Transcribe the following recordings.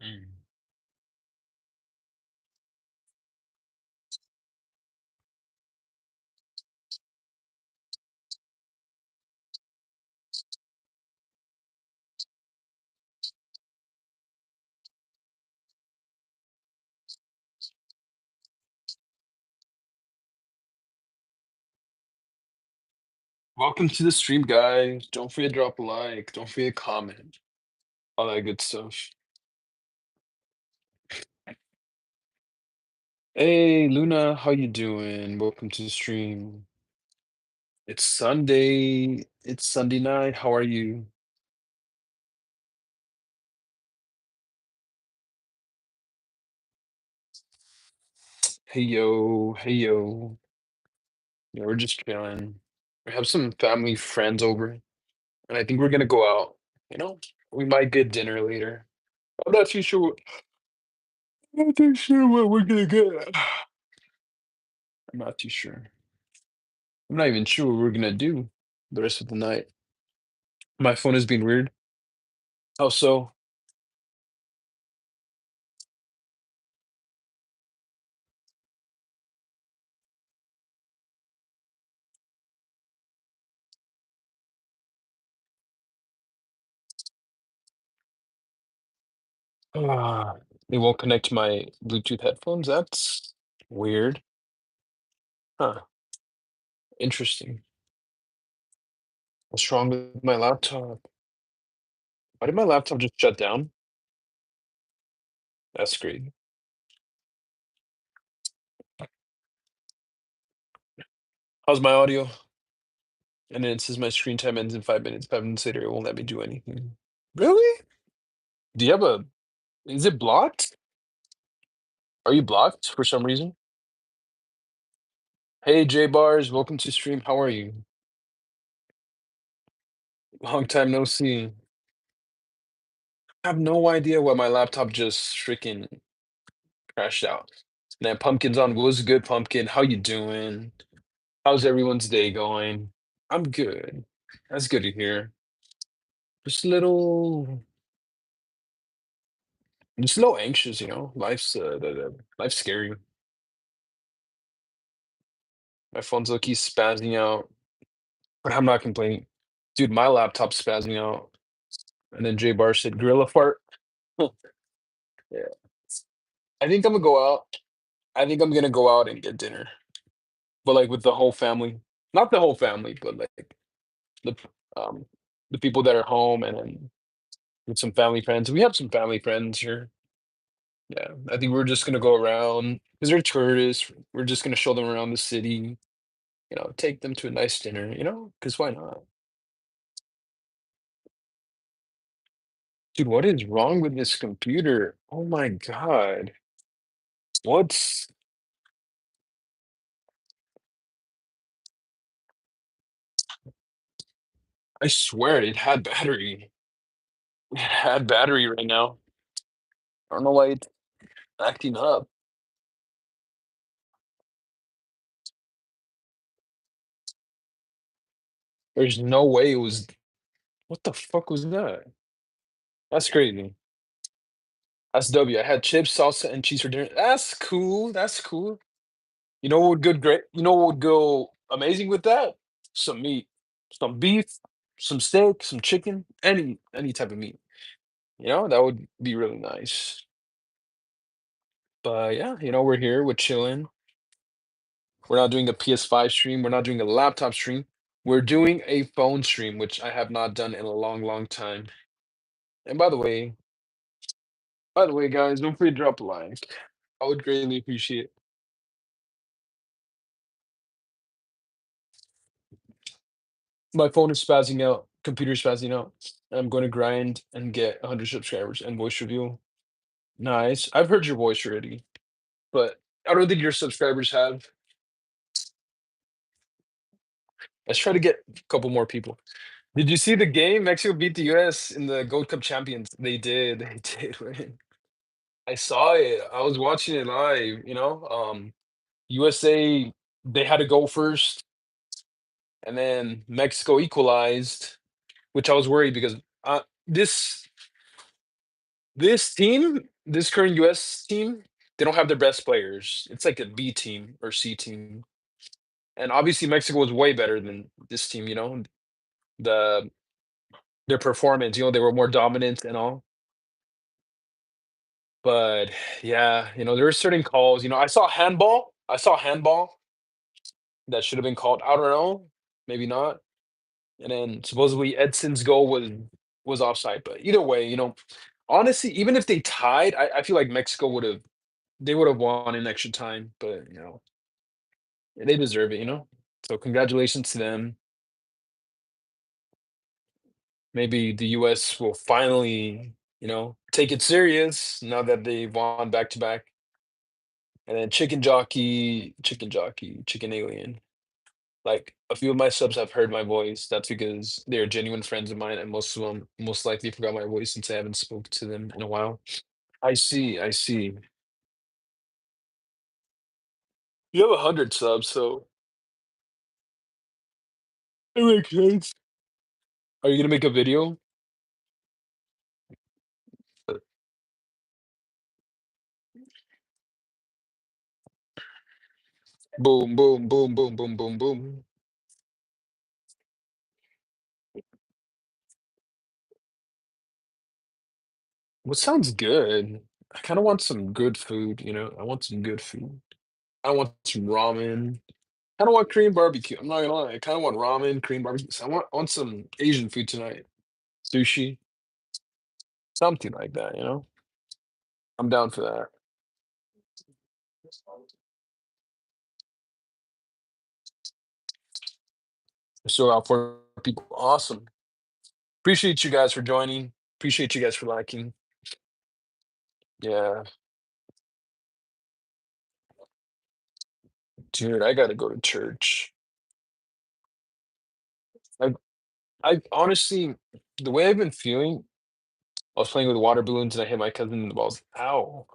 Mm. Welcome to the stream, guys. Don't forget to drop a like. Don't forget to comment. All that good stuff. Hey, Luna, how you doing? Welcome to the stream. It's Sunday. It's Sunday night. How are you? Hey yo, hey yo. Yeah, we're just chilling. We have some family friends over, and I think we're gonna go out. You know, we might get dinner later. I'm not too sure. I'm not too sure what we're gonna get. I'm not too sure. I'm not even sure what we're gonna do the rest of the night. My phone has been weird. How so? Ah, it won't connect to my Bluetooth headphones? That's weird. Huh, interesting. What's wrong with my laptop? Why did my laptop just shut down? That's great. How's my audio? And then it says my screen time ends in 5 minutes. 5 minutes later, it won't let me do anything. Really? Do you have a is it blocked? Are you blocked for some reason? Hey, J Bars, welcome to stream. How are you? Long time no see. I have no idea why my laptop just freaking crashed out. Man, Pumpkin's on. What's good, Pumpkin? How you doing? How's everyone's day going? I'm good. That's good to hear. Just a little, just a little anxious, you know. Life's scary. My phone's low-key spazzing out, but I'm not complaining. Dude, my laptop's spazzing out. And then J Bar said, "Gorilla fart." Yeah. I think I'm gonna go out. I think I'm gonna go out and get dinner, but like with the whole family. Not the whole family, but like the um the people that are home, and then with some family friends. We have some family friends here. Yeah, I think we're just gonna go around because they're tourists. We're just gonna show them around the city, take them to a nice dinner, because why not? Dude, what is wrong with this computer? Oh my God. What's I swear it had battery. It had battery right now. I don't know why it's acting up. There's no way it was what the fuck was that? That's crazy. That's W. I had chips, salsa, and cheese for dinner. That's cool. That's cool. You know what would go amazing with that? Some meat. Some beef, some steak, some chicken, any type of meat. That would be really nice. But yeah, we're here, we're chilling. We're not doing a PS5 stream, we're not doing a laptop stream. We're doing a phone stream, which I have not done in a long, long time. And by the way, guys, don't forget to drop a like. I would greatly appreciate it. My phone is spazzing out, computer's spazzing out. I'm going to grind and get 100 subscribers and voice review. Nice. I've heard your voice already, but I don't think your subscribers have. Let's try to get a couple more people. Did you see the game? Mexico beat the US in the Gold Cup champions. They did. They did win. I saw it. I was watching it live. USA, they had to go first, and then Mexico equalized, which I was worried because this this team this current US team, they don't have their best players. It's like a B team or C team. And obviously Mexico was way better than this team, you know? The their performance, they were more dominant and all. But yeah, there are certain calls. I saw handball that should have been called. I don't know, maybe not. And then supposedly Edson's goal was offside. But either way, honestly, even if they tied, I feel like Mexico would have won in extra time. But they deserve it. So congratulations to them. Maybe the US will finally, take it serious now that they won back to back. And then chicken jockey, chicken alien. Like a few of my subs have heard my voice. That's because they're genuine friends of mine, and most of them most likely forgot my voice since I haven't spoken to them in a while. I see, I see. You have 100 subs, so it makes sense. Are you gonna make a video? Uh, Boom, boom, boom, boom, boom, boom, boom. What sounds good? I kind of want some good food. I want some good food. I want some ramen. I don't want Korean barbecue. I'm not gonna lie. I kind of want ramen, Korean barbecue. So I want some Asian food tonight. Sushi, something like that. I'm down for that. So out for people. Awesome. Appreciate you guys for joining. Appreciate you guys for liking. Yeah, dude, I gotta go to church. I I honestly, the way I've been feeling, I was playing with water balloons and I hit my cousin in the balls. Ow,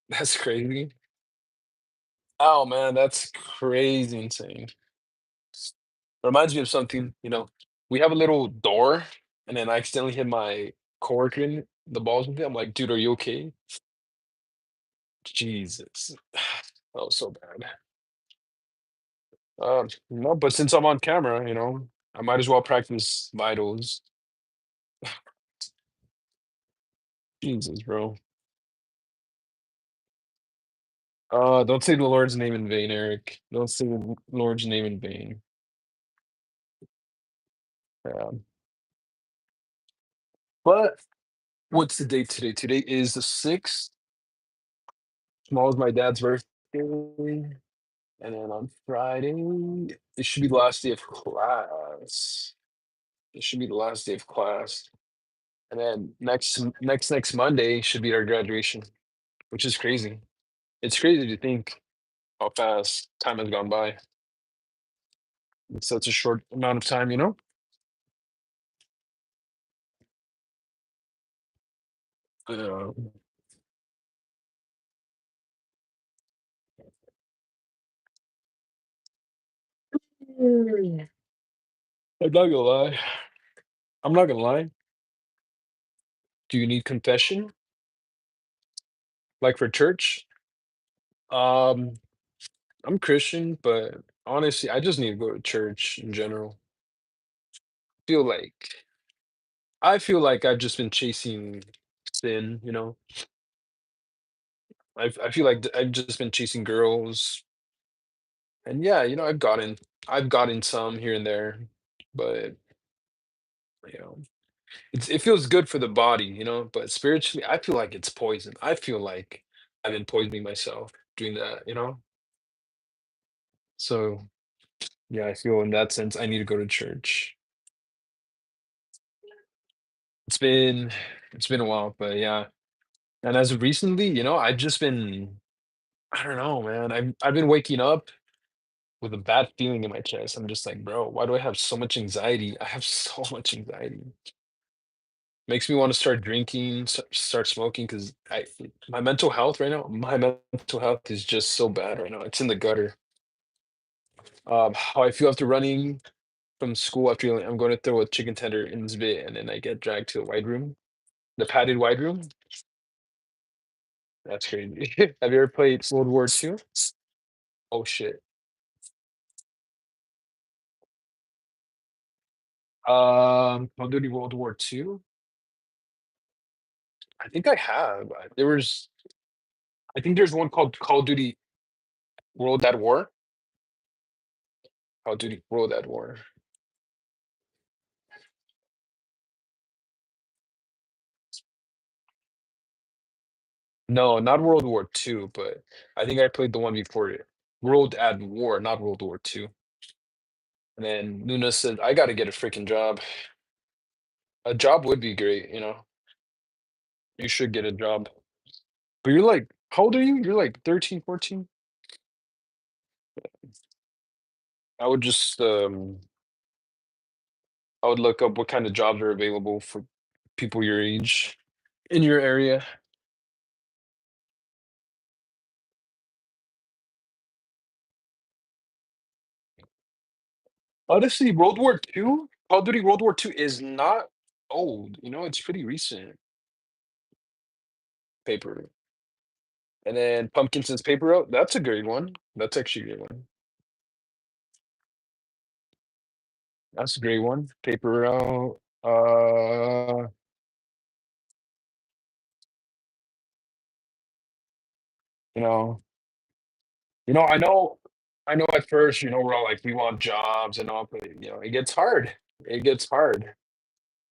that's crazy. Ow, man, that's crazy insane. Reminds me of something. We have a little door, and then I accidentally hit my coworker in the balls with it. I'm like, dude, are you okay? Jesus, that was so bad. No, but since I'm on camera, I might as well practice vitals. Jesus, bro. Don't say the Lord's name in vain, Eric. Don't say the Lord's name in vain. Yeah. But what's the date today? Today is the 6th. Tomorrow's my dad's birthday. And then on Friday, it should be the last day of class. It should be the last day of class. And then next Monday should be our graduation, which is crazy. It's crazy to think how fast time has gone by in such a short amount of time. Uh, I'm not gonna lie. I'm not gonna lie. Do you need confession? Like for church? Um, I'm Christian, but honestly, I just need to go to church in general. Feel like I feel like I've just been chasing sin. I feel like I've just been chasing girls, and yeah, I've gotten some here and there, but you know, it feels good for the body, but spiritually, I feel like it's poison. I feel like I've been poisoning myself doing that. So yeah, I feel in that sense I need to go to church. It's been it's been a while, but yeah. And as of recently, I've just been I don't know, man. I've been waking up with a bad feeling in my chest. I'm just like, bro, why do I have so much anxiety? I have so much anxiety. Makes me want to start drinking, start smoking, because my mental health right now, my mental health is just so bad right now. It's in the gutter. How I feel after running from school after I'm going to throw a chicken tender in this bit, and then I get dragged to the wide room, the padded wide room. That's crazy. Have you ever played World War II? Oh shit. Call of Duty World War II? I think I have. I think there's one called Call of Duty World at War. Call of Duty World at War. No, not World War II, but I think I played the one before it. World at War, not World War II. And then Luna said, I gotta get a freaking job. A job would be great, you know. You should get a job. But you're like, how old are you? You're like 13, 14? I would just I would look up what kind of jobs are available for people your age in your area. Honestly, World War II, Call of Duty World War II is not old, you know, it's pretty recent paper. And then Pumpkin Since Paper Route, that's a great one. That's actually a great one. That's a great one. Paper Route. You know, I know at first, we're all like, we want jobs and all, but it gets hard. It gets hard.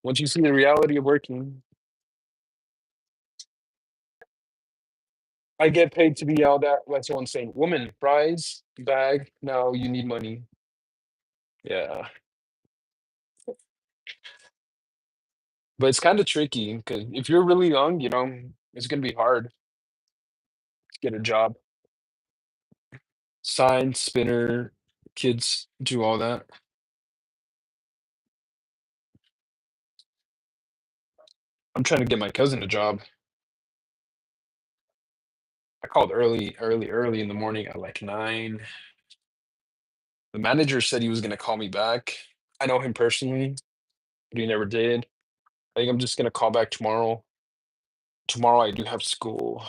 Once you see the reality of working, I get paid to be yelled at by someone saying, "Woman, fries, bag, no, you need money." Yeah. But it's kind of tricky because if you're really young, it's gonna be hard to get a job. Sign, spinner, kids do all that. I'm trying to get my cousin a job. I called early, early, early in the morning at like 9. The manager said he was gonna call me back. I know him personally, but he never did. I think I'm just gonna call back tomorrow. Tomorrow I do have school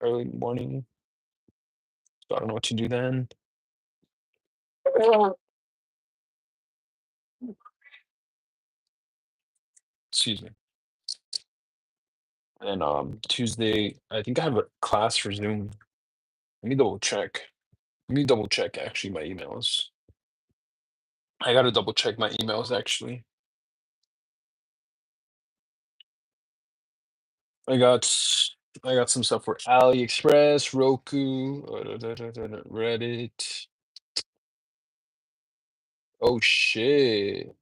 early in the morning, so I don't know what to do then. Excuse me. And Tuesday, I think I have a class for Zoom. Let me double check. Let me double check actually my emails. I gotta double check my emails actually. I got I got some stuff for AliExpress, Roku, Reddit. Oh shit.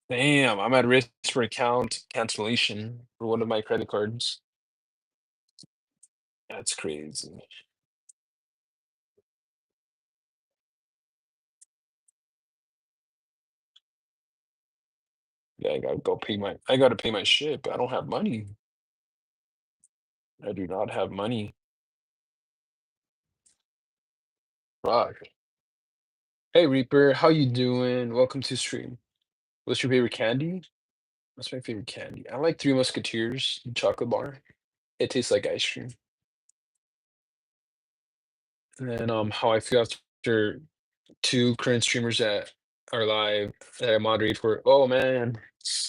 Damn, I'm at risk for account cancellation for one of my credit cards. That's crazy. Yeah, I gotta pay my shit, but I don't have money. I do not have money. Fuck. Hey Reaper, how you doing? Welcome to stream. What's your favorite candy? What's my favorite candy? I like Three Musketeers chocolate bar. It tastes like ice cream. And then how I feel after two current streamers that are live that I moderate for. Oh man,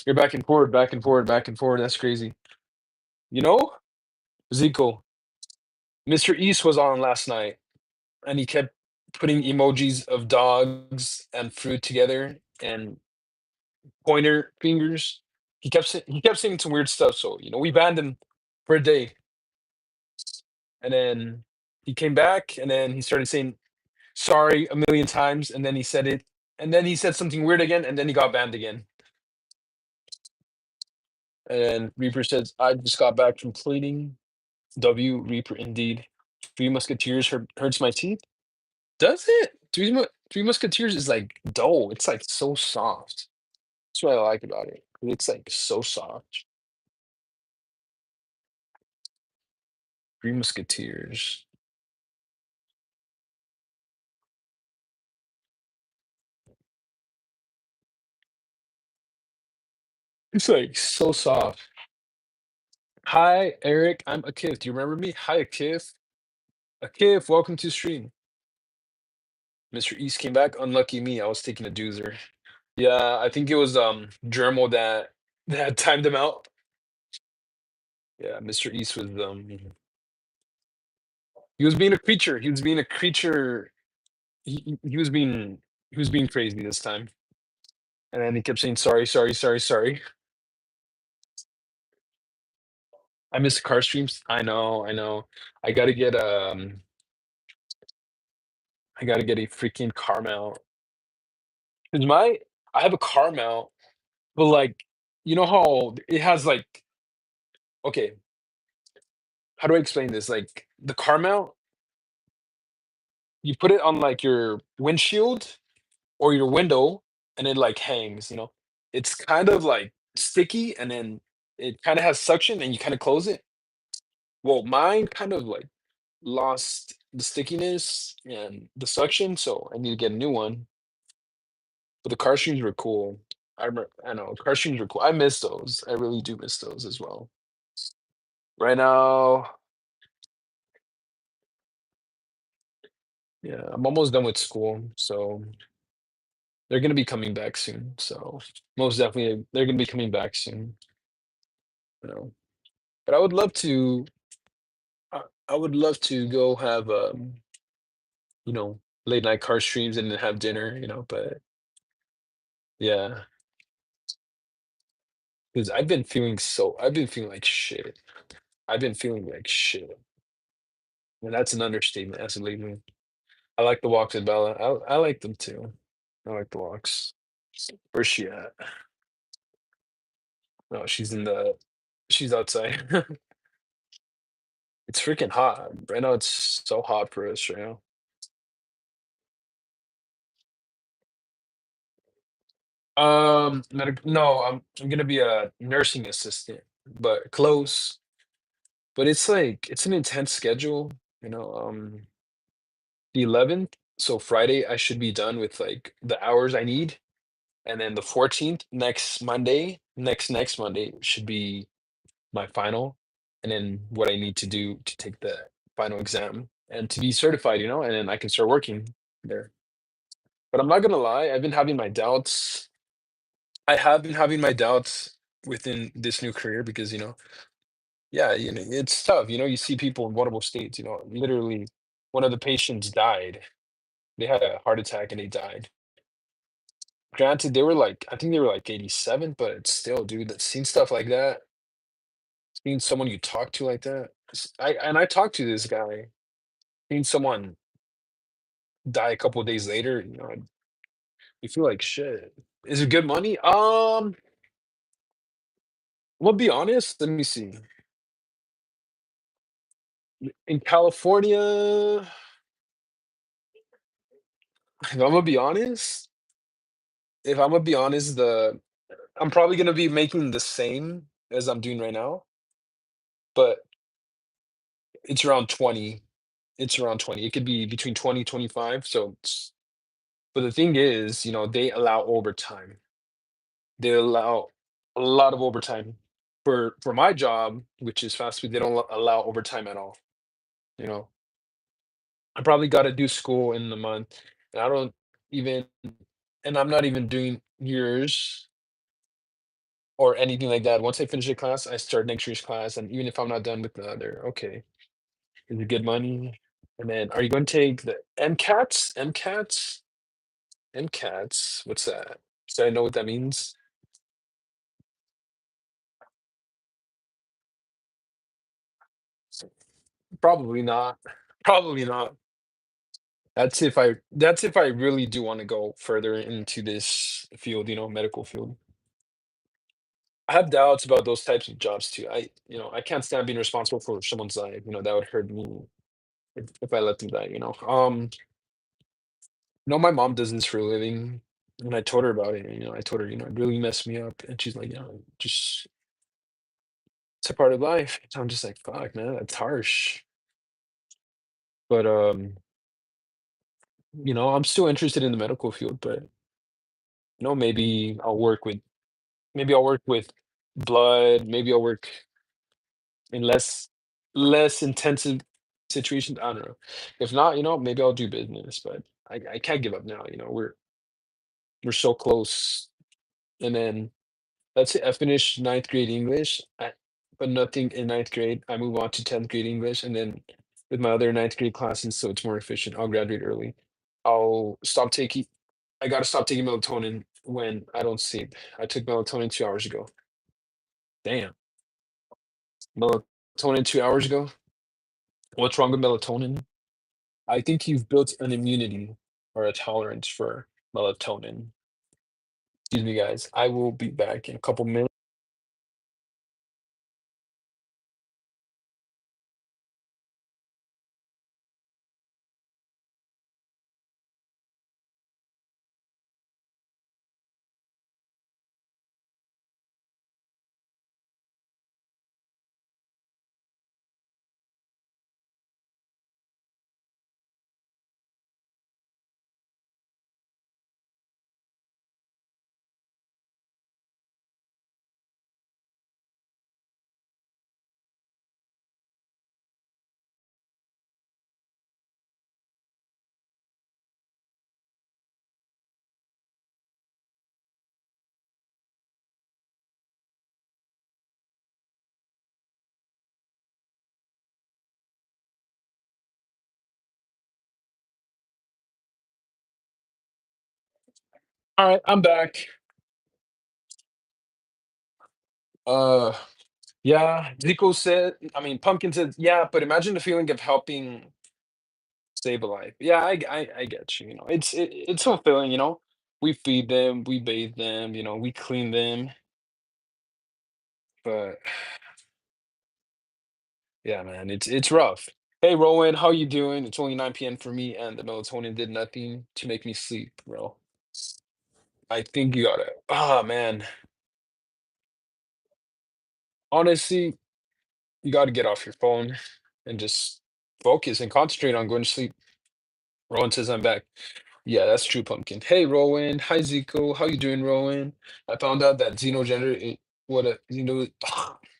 you're back and forward, back and forward, back and forward. That's crazy. You know, Zico, Mr. East was on last night, and he kept putting emojis of dogs and fruit together and pointer fingers. He kept saying some weird stuff. So we banned him for a day, and then he came back, and then he started saying sorry a million times, and then he said it, and then he said something weird again, and then he got banned again. And Reaper says, "I just got back from cleaning." W Reaper indeed. Three Musketeers hurts my teeth. Does it? Three Musketeers is like dough. It's like so soft. That's what I like about it. It's like so soft. Three Musketeers. It's like so soft. Hi, Eric. I'm Akif. Do you remember me? Hi, Akif. Akif, welcome to stream. Mr. East came back. Unlucky me. I was taking a doozer. Yeah, I think it was Germo that timed him out. Yeah, Mr. East was he was being a creature. He was being a creature. He was being crazy this time. And then he kept saying sorry, sorry, sorry, sorry. I miss the car streams. I know, I know. I gotta get I gotta get a freaking car mount. 'Cause I have a car mount, but like you know how it has like okay, how do I explain this? Like the car mount, you put it on like your windshield or your window and it like hangs, you know. It's kind of like sticky and then it kind of has suction and you kind of close it. Well, mine kind of like lost the stickiness and the suction, so I need to get a new one. But the car streams were cool. I know car streams were cool. I miss those. I really do miss those as well. Right now, yeah, I'm almost done with school, so they're gonna be coming back soon. So most definitely, they're gonna be coming back soon. You know, but I would love to. I would love to go have you know, late night car streams and then have dinner. You know, but yeah, because I've been feeling like shit. I've been feeling like shit, and that's an understatement. That's a leaving. I like the walks with Bella. I like them too. I like the walks. Where's she at? No, she's outside. It's freaking hot. Right now it's so hot for us right now. No, I'm gonna be a nursing assistant, but close. But it's like it's an intense schedule, you know. The 11th, so Friday, I should be done with like the hours I need, and then the 14th, next Monday should be my final, and then what I need to do to take the final exam and to be certified, you know, and then I can start working there. But I'm not gonna lie, I've been having my doubts. I have been having my doubts within this new career because, you know, yeah, you know, it's tough. You know, you see people in vulnerable states, you know, literally one of the patients died. They had a heart attack and they died. Granted, they were like, I think they were like 87, but it's still, dude, that seeing stuff like that, seeing someone you talk to like that. I talked to this guy, seeing someone die a couple of days later, you know, you feel like shit. Is it good money? I'm gonna be honest. Let me see. In California, if I'm gonna be honest, the I'm probably gonna be making the same as I'm doing right now, but it's around 20. It's around 20. It could be between 20, 25. So but the thing is, you know, they allow overtime. They allow a lot of overtime. For my job, which is fast food, they don't allow overtime at all. You know, I probably got to do school in the month, and I don't even, and I'm not even doing yours or anything like that. Once I finish the class, I start next year's class, and even if I'm not done with the other, okay, is it good money? And then, are you going to take the MCATs? MCATs? MCATs? What's that? So I know what that means? Probably not. Probably not. That's if I really do want to go further into this field, you know, medical field. I have doubts about those types of jobs too. You know, I can't stand being responsible for someone's life. You know, that would hurt me if I let them die, you know. No, my mom does this for a living. When I told her about it, you know, I told her, you know, it really messed me up. And she's like, you know, just it's a part of life. So I'm just like, fuck, man, that's harsh. But you know, I'm still interested in the medical field, but you know, maybe I'll work with Maybe I'll work with blood, maybe I'll work in less intensive situations, I don't know. If not, maybe I'll do business, but I can't give up now, we're so close, and then let's say I finish ninth grade English, but nothing in ninth grade. I move on to 10th grade English, and then with my other ninth grade classes, so it's more efficient. I'll graduate early. I'll stop taking. I gotta stop taking melatonin when I don't sleep. I took melatonin 2 hours ago. Damn, melatonin 2 hours ago. What's wrong with melatonin? I think you've built an immunity or a tolerance for melatonin. Excuse me, guys. I will be back in a couple minutes. All right, I'm back. Uh, yeah, Zico said, I mean, Pumpkin said, yeah, but imagine the feeling of helping save a life. Yeah, I get you. It's fulfilling. We feed them, we bathe them, we clean them, but yeah, man, it's rough. Hey, Rowan, how you doing? It's only 9 p.m. for me, and the melatonin did nothing to make me sleep, bro. I think you gotta. Ah, man, honestly, you gotta get off your phone and just focus and concentrate on going to sleep. Rowan says I'm back. Yeah, that's true, Pumpkin. Hey, Rowan. Hi, Zico. How you doing, Rowan? I found out that xenogender what a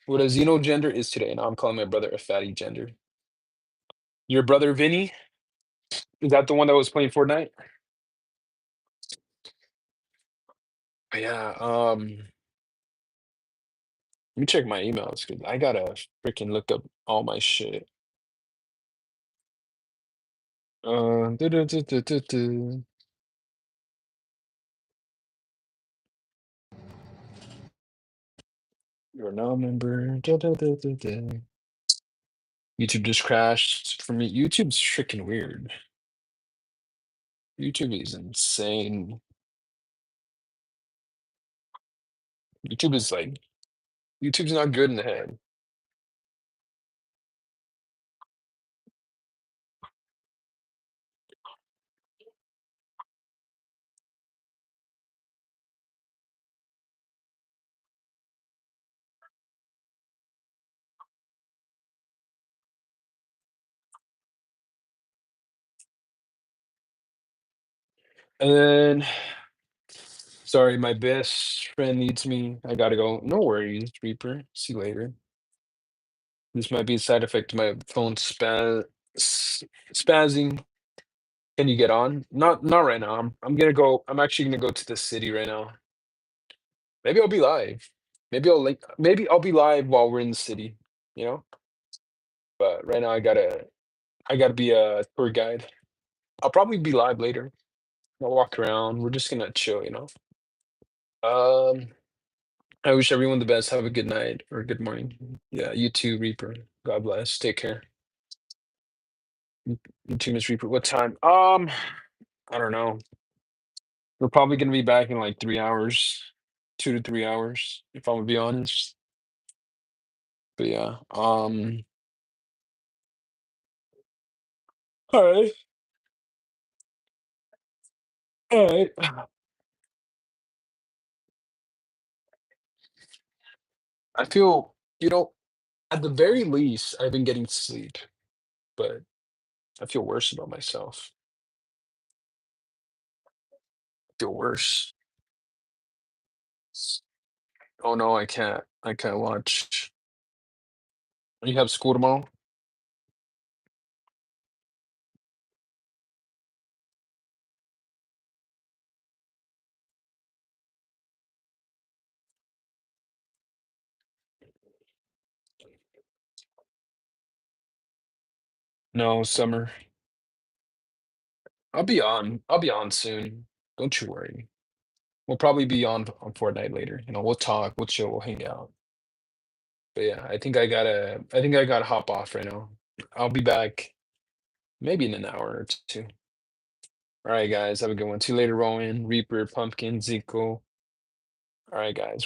what a xenogender is today. Now I'm calling my brother a fatty gender. Your brother Vinny? Is that the one that was playing Fortnite? Yeah. Let me check my emails because I gotta freaking look up all my shit. Du-du-du-du-du-du. You're now a member. Du-du-du-du-du. YouTube just crashed for me. YouTube's freaking weird. YouTube is insane. YouTube is like YouTube's not good in the head. And then, sorry, my best friend needs me. I gotta go. No worries, Reaper. See you later. This might be a side effect of my phone spazzing. Can you get on? Not right now. I'm gonna go. I'm actually gonna go to the city right now. Maybe I'll be live. Maybe I'll be live while we're in the city. You know. But right now I gotta be a tour guide. I'll probably be live later. I'll walk around. We're just gonna chill. Um. I wish everyone the best. Have a good night or good morning. Yeah, you too, Reaper. God bless. Take care. You too, Miss Reaper. What time? I don't know. We're probably gonna be back in like 3 hours, 2 to 3 hours, if I'm gonna be honest. But yeah. All right. All right. I feel, at the very least, I've been getting sleep, but I feel worse about myself. I feel worse. Oh, no, I can't. I can't watch. You have school tomorrow? No, summer. I'll be on soon. Don't you worry. We'll probably be on Fortnite later. We'll talk, we'll chill, we'll hang out. But yeah, I think I gotta hop off right now. I'll be back maybe in an hour or two. All right, guys, have a good one. See you later, Rowan, Reaper, Pumpkin, Zico. All right, guys.